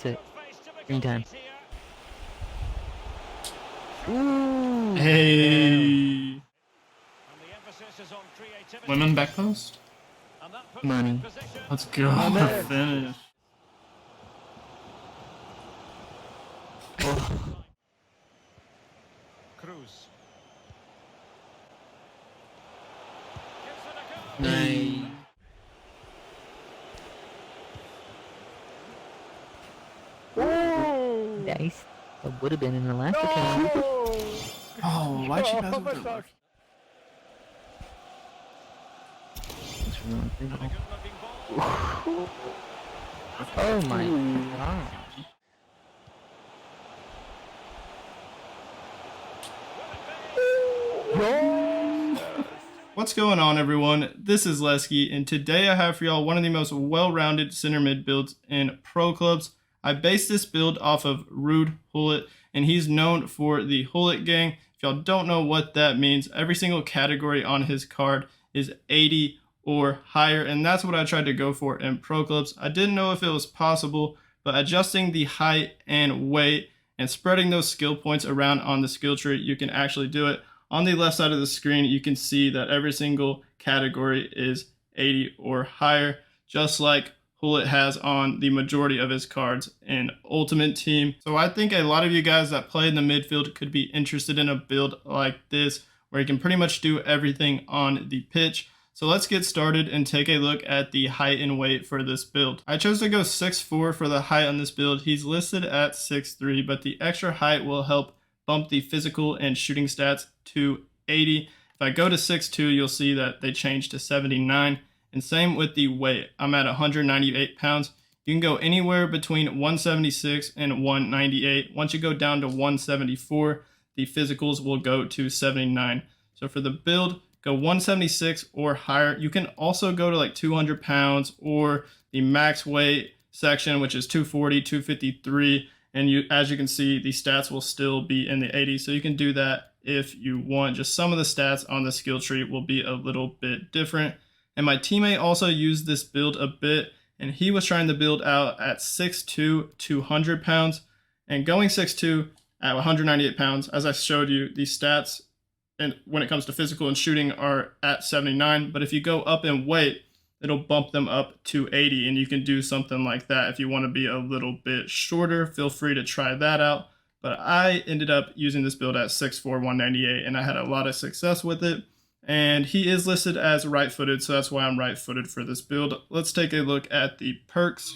That's it. Green time. Ooh. Hey. Women back post. Money. Let's go. Finish. Oh. Cruz. Nice. Nice. That would have been in the last account. Oh, why'd she pass over there? Oh my god. What's going on, everyone? This is Lesky, and today I have for y'all one of the most well-rounded center mid builds in pro clubs. I based this build off of RUUD Gullit, and he's known for the Gullit Gang. If y'all don't know what that means, every single category on his card is 80 or higher, and that's what I tried to go for in pro clubs. I didn't know if it was possible, but adjusting the height and weight and spreading those skill points around on the skill tree, you can actually do it. On the left side of the screen, you can see that every single category is 80 or higher, just like Gullit has on the majority of his cards in Ultimate Team. So I think a lot of you guys that play in the midfield could be interested in a build like this, where you can pretty much do everything on the pitch. So let's get started and take a look at the height and weight for this build. I chose to go 6'4" for the height on this build. He's listed at 6'3", but the extra height will help bump the physical and shooting stats to 80. If I go to 6'2", you'll see that they changed to 79. And same with the weight. I'm at 198 pounds. You can go anywhere between 176 and 198. Once you go down to 174, the physicals will go to 79. So for the build, go 176 or higher. You can also go to like 200 pounds or the max weight section, which is 240, 253. And as you can see, the stats will still be in the 80s. So you can do that if you want. Just some of the stats on the skill tree will be a little bit different. And my teammate also used this build a bit, and he was trying to build out at 6'2", 200 pounds. And going 6'2", at 198 pounds, as I showed you, the stats and when it comes to physical and shooting are at 79. But if you go up in weight, it'll bump them up to 80, and you can do something like that. If you want to be a little bit shorter, feel free to try that out. But I ended up using this build at 6'4", 198, and I had a lot of success with it. And he is listed as right-footed, so that's why I'm right-footed for this build. Let's take a look at the perks.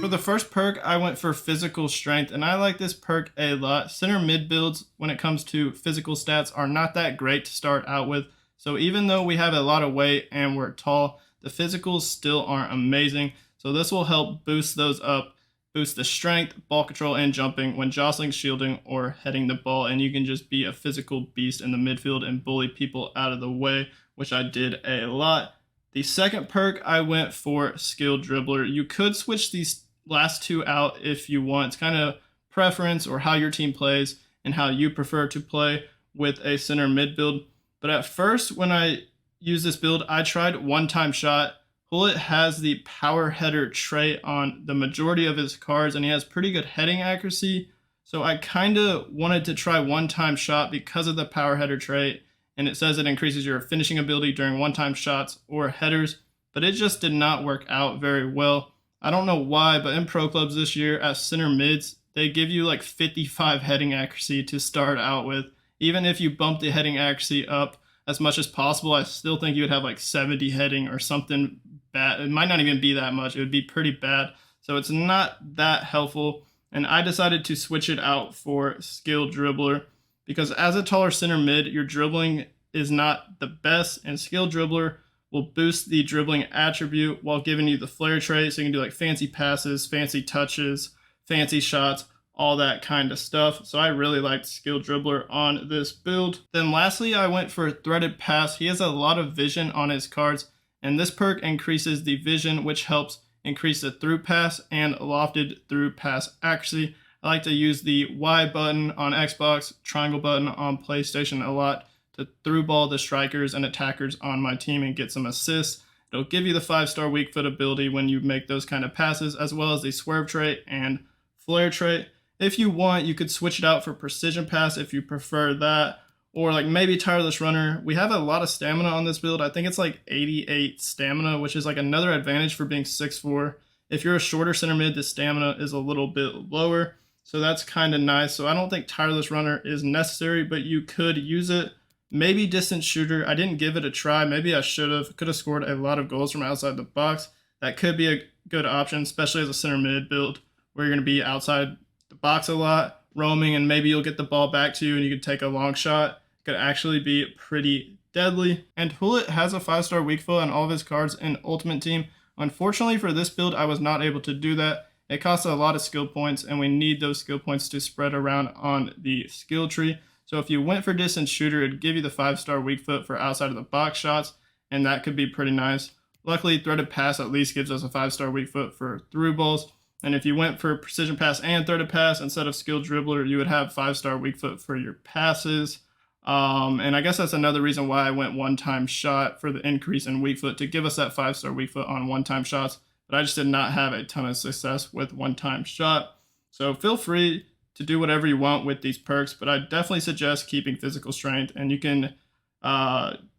For the first perk, I went for physical strength, and I like this perk a lot. Center mid builds, when it comes to physical stats, are not that great to start out with. So even though we have a lot of weight and we're tall, the physicals still aren't amazing. So this will help boost those up, boost the strength, ball control, and jumping when jostling, shielding, or heading the ball. And you can just be a physical beast in the midfield and bully people out of the way, which I did a lot. The second perk, I went for Skill Dribbler. You could switch these last two out if you want. It's kind of preference or how your team plays and how you prefer to play with a center mid build. But at first, when I used this build, I tried one-time shot. Gullit has the power header trait on the majority of his cards, and he has pretty good heading accuracy. So I kind of wanted to try one-time shot because of the power header trait, and it says it increases your finishing ability during one-time shots or headers, but it just did not work out very well. I don't know why, but in pro clubs this year as center mids, they give you like 55 heading accuracy to start out with. Even if you bump the heading accuracy up as much as possible, I still think you would have like 70 heading or something bad. It might not even be that much. It would be pretty bad. So it's not that helpful. And I decided to switch it out for Skill Dribbler because as a taller center mid, your dribbling is not the best, and Skill Dribbler will boost the dribbling attribute while giving you the flair trait. So you can do like fancy passes, fancy touches, fancy shots, all that kind of stuff. So I really liked Skill Dribbler on this build. Then lastly, I went for Threaded Pass. He has a lot of vision on his cards, and this perk increases the vision, which helps increase the through pass and lofted through pass accuracy. I like to use the Y button on Xbox, triangle button on PlayStation a lot to through ball the strikers and attackers on my team and get some assists. It'll give you the 5-star weak foot ability when you make those kind of passes, as well as the swerve trait and flair trait. If you want, you could switch it out for precision pass if you prefer that, or like maybe tireless runner. We have a lot of stamina on this build. I think it's like 88 stamina, which is like another advantage for being 6'4". If you're a shorter center mid, the stamina is a little bit lower, so that's kind of nice. So I don't think tireless runner is necessary, but you could use it. Maybe distance shooter. I didn't give it a try. Maybe I should have. Could have scored a lot of goals from outside the box. That could be a good option, especially as a center mid build where you're going to be outside the box a lot, roaming, and maybe you'll get the ball back to you and you could take a long shot. It could actually be pretty deadly. And Gullit has a 5-star weak foot on all of his cards in Ultimate Team. Unfortunately for this build, I was not able to do that. It costs a lot of skill points, and we need those skill points to spread around on the skill tree. So if you went for distance shooter, it'd give you the 5-star weak foot for outside of the box shots, and that could be pretty nice. Luckily, threaded pass at least gives us a 5-star weak foot for through balls. And if you went for precision pass and threaded pass instead of skilled dribbler, you would have 5-star weak foot for your passes. And I guess that's another reason why I went one-time shot for the increase in weak foot to give us that 5-star weak foot on one-time shots. But I just did not have a ton of success with one-time shot. So feel free to do whatever you want with these perks, but I definitely suggest keeping physical strength, and you can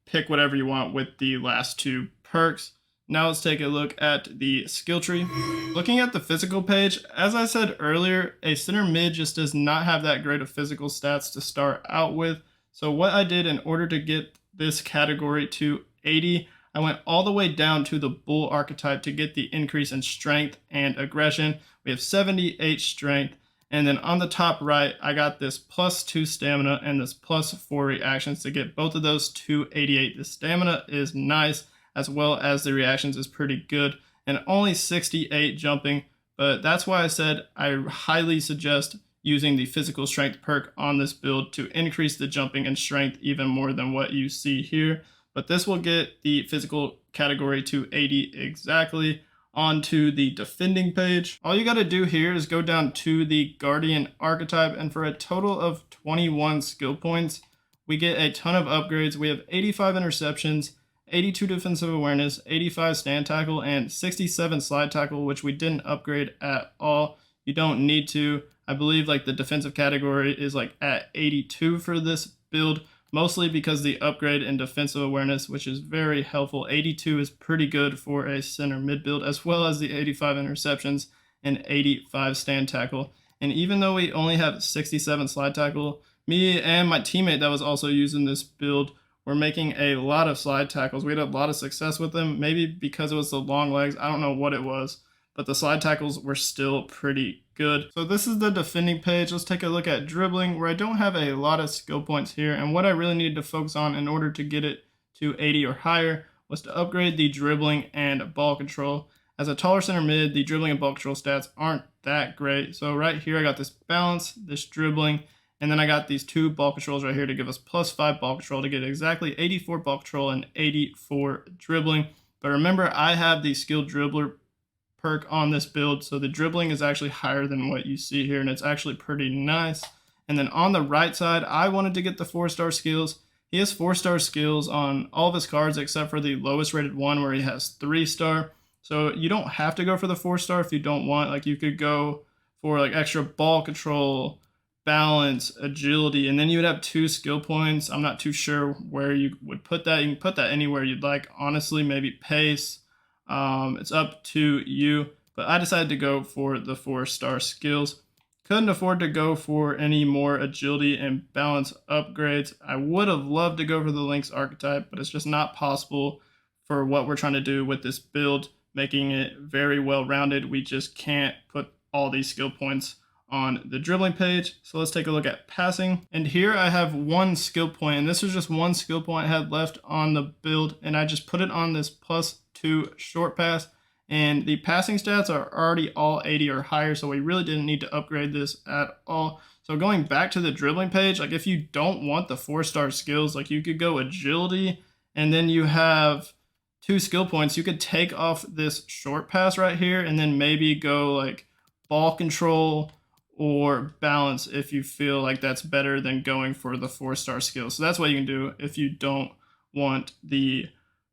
pick whatever you want with the last two perks. Now let's take a look at the skill tree. Looking at the physical page, as I said earlier, a center mid just does not have that great of physical stats to start out with. So what I did in order to get this category to 80, I went all the way down to the bull archetype to get the increase in strength and aggression. We have 78 strength. And then on the top right, I got this +2 stamina and this +4 reactions to get both of those to 88. The stamina is nice, as well as the reactions is pretty good, and only 68 jumping. But that's why I said I highly suggest using the physical strength perk on this build to increase the jumping and strength even more than what you see here. But this will get the physical category to 80 exactly. Onto the defending page. All you got to do here is go down to the Guardian archetype, and for a total of 21 skill points, we get a ton of upgrades. We have 85 interceptions, 82 defensive awareness, 85 stand tackle, and 67 slide tackle, which we didn't upgrade at all. You don't need to. I believe like the defensive category is like at 82 for this build, mostly because the upgrade in defensive awareness, which is very helpful. 82 is pretty good for a center mid build, as well as the 85 interceptions and 85 stand tackle. And even though we only have 67 slide tackle, me and my teammate that was also using this build were making a lot of slide tackles. We had a lot of success with them, maybe because it was the long legs. I don't know what it was, but the slide tackles were still pretty good. So this is the defending page. Let's take a look at dribbling, where I don't have a lot of skill points here, and what I really needed to focus on in order to get it to 80 or higher was to upgrade the dribbling and ball control. As a taller center mid, the dribbling and ball control stats aren't that great. So right here I got this balance, this dribbling, and then I got these two ball controls right here to give us +5 ball control to get exactly 84 ball control and 84 dribbling. But remember, I have the skilled dribbler perk on this build, so the dribbling is actually higher than what you see here, and it's actually pretty nice. And then on the right side, I wanted to get the 4-star skills. He has 4-star skills on all of his cards except for the lowest rated one where he has 3-star. So you don't have to go for the 4-star if you don't want. Like you could go for like extra ball control, balance, agility, and then you would have 2 skill points. I'm not too sure where you would put that. You can put that anywhere you'd like. Honestly, maybe pace. It's up to you, but I decided to go for the 4-star skills. Couldn't afford to go for any more agility and balance upgrades. I would have loved to go for the Lynx archetype, but it's just not possible for what we're trying to do with this build, making it very well rounded. We just can't put all these skill points on the dribbling page. So let's take a look at passing. And here I have 1 skill point, and this was just 1 skill point I had left on the build, and I just put it on this +2 short pass, and the passing stats are already all 80 or higher, so we really didn't need to upgrade this at all. So going back to the dribbling page, like if you don't want the 4-star skills, like you could go agility, and then you have 2 skill points. You could take off this short pass right here, and then maybe go like ball control or balance if you feel like that's better than going for the 4-star skills. So that's what you can do if you don't want the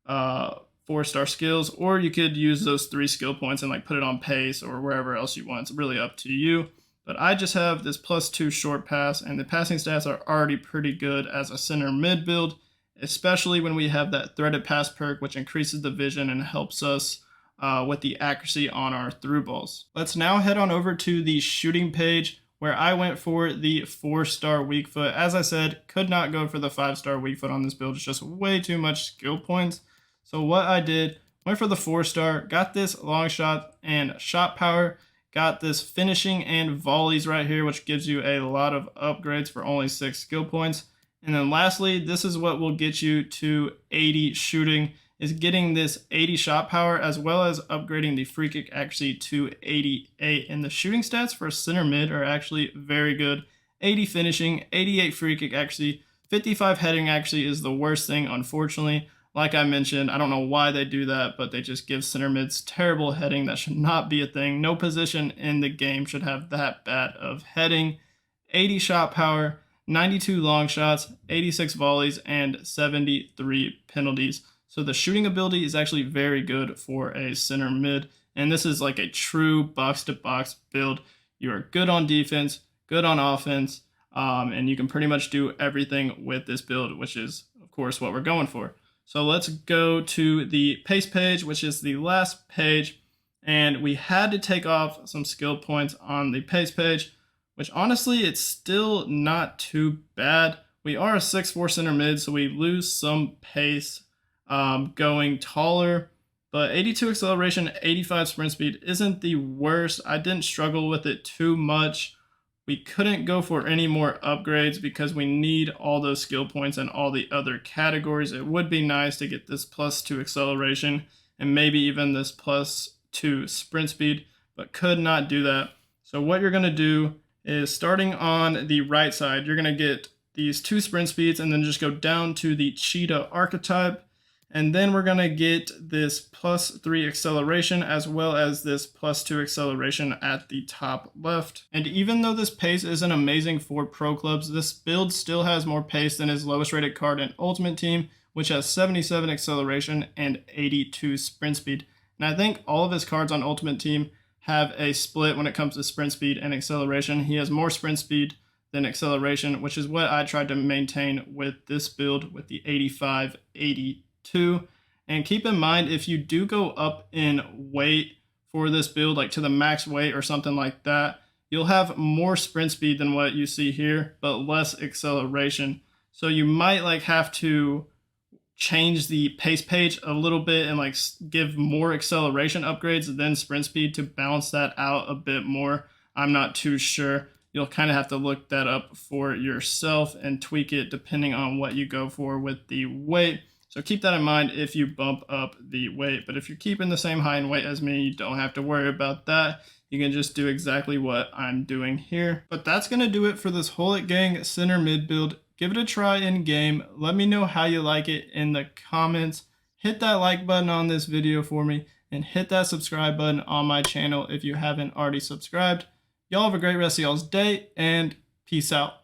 4-star skills, or you could use those 3 skill points and like put it on pace or wherever else you want. It's really up to you. But I just have this +2 short pass, and the passing stats are already pretty good as a center mid build, especially when we have that threaded pass perk, which increases the vision and helps us with the accuracy on our through balls. Let's now head on over to the shooting page, where I went for the 4-star weak foot. As I said, could not go for the 5-star weak foot on this build. It's just way too much skill points. So what I did, went for the 4-star, got this long shot and shot power, got this finishing and volleys right here, which gives you a lot of upgrades for only 6 skill points. And then lastly, this is what will get you to 80 shooting, is getting this 80 shot power, as well as upgrading the free kick accuracy to 88. And the shooting stats for center mid are actually very good. 80 finishing, 88 free kick accuracy, 55 heading accuracy is the worst thing, unfortunately. Like I mentioned, I don't know why they do that, but they just give center mids terrible heading. That should not be a thing. No position in the game should have that bad of heading. 80 shot power, 92 long shots, 86 volleys, and 73 penalties. So the shooting ability is actually very good for a center mid, and this is like a true box-to-box build. You are good on defense, good on offense, and you can pretty much do everything with this build, which is, of course, what we're going for. So let's go to the pace page, which is the last page, and we had to take off some skill points on the pace page, which honestly, it's still not too bad. We are a 6'4" center mid, so we lose some pace going taller, but 82 acceleration, 85 sprint speed isn't the worst. I didn't struggle with it too much. We couldn't go for any more upgrades because we need all those skill points and all the other categories. It would be nice to get this +2 acceleration and maybe even this +2 sprint speed, but could not do that. So what you're going to do is, starting on the right side, you're going to get these 2 sprint speeds and then just go down to the cheetah archetype. And then we're going to get this +3 acceleration, as well as this +2 acceleration at the top left. And even though this pace isn't amazing for pro clubs, this build still has more pace than his lowest rated card in Ultimate Team, which has 77 acceleration and 82 sprint speed. And I think all of his cards on Ultimate Team have a split when it comes to sprint speed and acceleration. He has more sprint speed than acceleration, which is what I tried to maintain with this build with the 85-82. And keep in mind, if you do go up in weight for this build, like to the max weight or something like that, you'll have more sprint speed than what you see here, but less acceleration. So you might like have to change the pace page a little bit and like give more acceleration upgrades than sprint speed to balance that out a bit more. I'm not too sure. You'll kind of have to look that up for yourself and tweak it depending on what you go for with the weight. So keep that in mind if you bump up the weight. But if you're keeping the same height and weight as me, you don't have to worry about that. You can just do exactly what I'm doing here. But that's going to do it for this Gullit Gang center mid build. Give it a try in game. Let me know how you like it in the comments. Hit that like button on this video for me, and hit that subscribe button on my channel if you haven't already subscribed. Y'all have a great rest of y'all's day, and peace out.